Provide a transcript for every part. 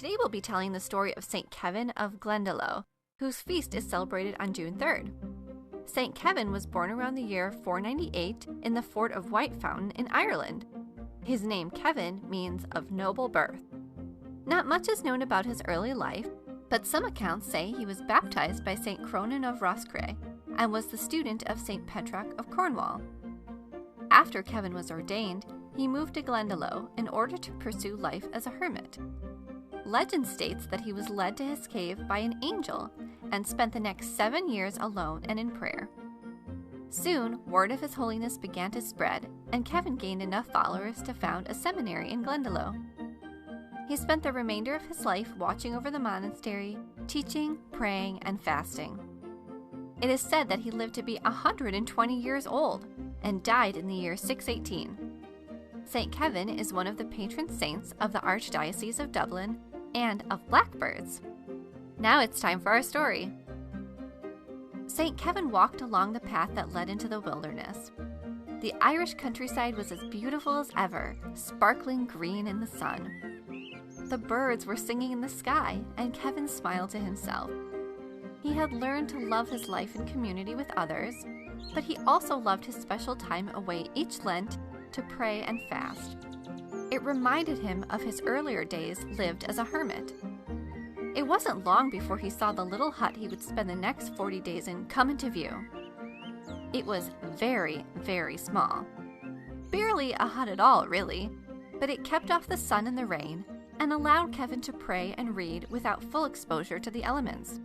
Today we'll be telling the story of St. Kevin of Glendalough, whose feast is celebrated on June 3rd. St. Kevin was born around the year 498 in the fort of Whitefountain in Ireland. His name Kevin means of noble birth. Not much is known about his early life, but some accounts say he was baptized by St. Cronan of Roscrea and was the student of St. Petroc of Cornwall. After Kevin was ordained, he moved to Glendalough in order to pursue life as a hermit. Legend states that he was led to his cave by an angel and spent the next 7 years alone and in prayer. Soon, word of his holiness began to spread, and Kevin gained enough followers to found a seminary in Glendalough. He spent the remainder of his life watching over the monastery, teaching, praying, and fasting. It is said that he lived to be 120 years old and died in the year 618. St. Kevin is one of the patron saints of the Archdiocese of Dublin and of blackbirds. Now it's time for our story. St. Kevin walked along the path that led into the wilderness. The Irish countryside was as beautiful as ever, sparkling green in the sun. The birds were singing in the sky, and Kevin smiled to himself. He had learned to love his life in community with others, but he also loved his special time away each Lent to pray and fast. It reminded him of his earlier days lived as a hermit. It wasn't long before he saw the little hut he would spend the next 40 days in come into view. It was very, very small. Barely a hut at all, really, but it kept off the sun and the rain and allowed Kevin to pray and read without full exposure to the elements.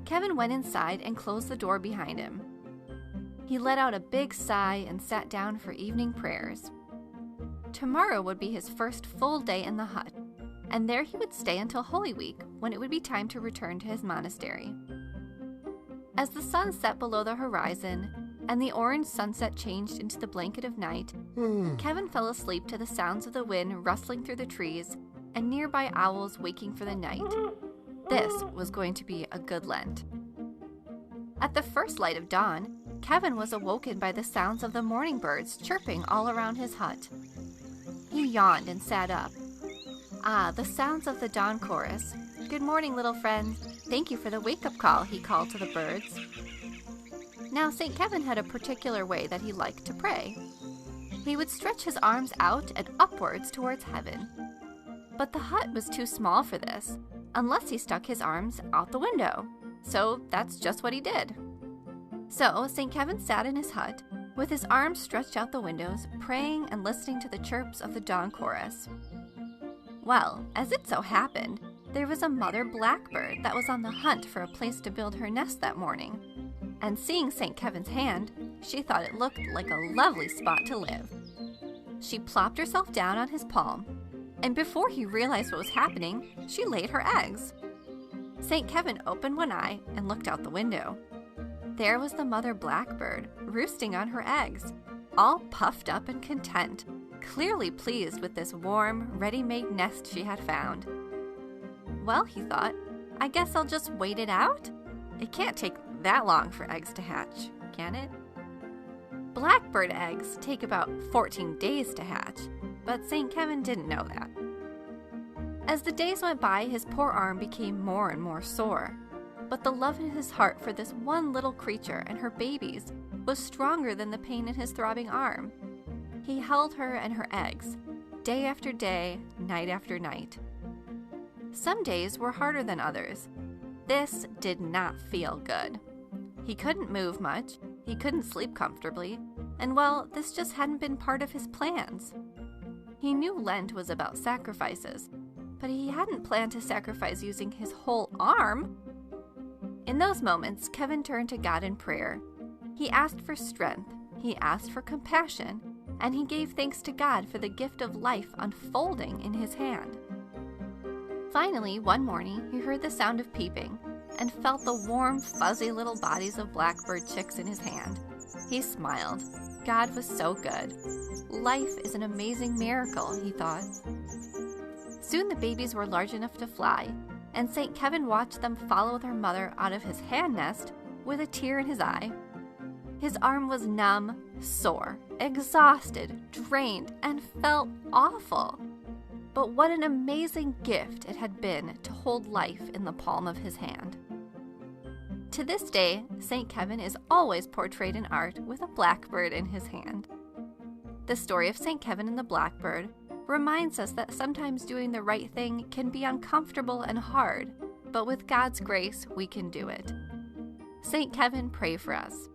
Kevin went inside and closed the door behind him. He let out a big sigh and sat down for evening prayers. Tomorrow would be his first full day in the hut, and there he would stay until Holy Week, when it would be time to return to his monastery. As the sun set below the horizon, and the orange sunset changed into the blanket of night, Kevin fell asleep to the sounds of the wind rustling through the trees and nearby owls waking for the night. This was going to be a good Lent. At the first light of dawn, Kevin was awoken by the sounds of the morning birds chirping all around his hut. He yawned and sat up. Ah, the sounds of the dawn chorus. "Good morning, little friends. Thank you for the wake-up call," he called to the birds. Now, St. Kevin had a particular way that he liked to pray. He would stretch his arms out and upwards towards heaven. But the hut was too small for this, unless he stuck his arms out the window. So that's just what he did. So St. Kevin sat in his hut, with his arms stretched out the windows, praying and listening to the chirps of the dawn chorus. Well, as it so happened, there was a mother blackbird that was on the hunt for a place to build her nest that morning. And seeing St. Kevin's hand, she thought it looked like a lovely spot to live. She plopped herself down on his palm, and before he realized what was happening, she laid her eggs. St. Kevin opened one eye and looked out the window. There was the mother blackbird, roosting on her eggs, all puffed up and content, clearly pleased with this warm, ready-made nest she had found. Well, he thought, I guess I'll just wait it out? It can't take that long for eggs to hatch, can it? Blackbird eggs take about 14 days to hatch, but St. Kevin didn't know that. As the days went by, his poor arm became more and more sore. But the love in his heart for this one little creature and her babies was stronger than the pain in his throbbing arm. He held her and her eggs, day after day, night after night. Some days were harder than others. This did not feel good. He couldn't move much, he couldn't sleep comfortably, and well, this just hadn't been part of his plans. He knew Lent was about sacrifices, but he hadn't planned to sacrifice using his whole arm. In those moments, Kevin turned to God in prayer. He asked for strength, he asked for compassion, and he gave thanks to God for the gift of life unfolding in his hand. Finally, one morning, he heard the sound of peeping and felt the warm, fuzzy little bodies of blackbird chicks in his hand. He smiled. God was so good. Life is an amazing miracle, he thought. Soon the babies were large enough to fly, and St. Kevin watched them follow their mother out of his hand nest with a tear in his eye. His arm was numb, sore, exhausted, drained, and felt awful. but what an amazing gift it had been to hold life in the palm of his hand. To this day, St. Kevin is always portrayed in art with a blackbird in his hand. The story of St. Kevin and the blackbird reminds us that sometimes doing the right thing can be uncomfortable and hard, but with God's grace, we can do it. St. Kevin, pray for us.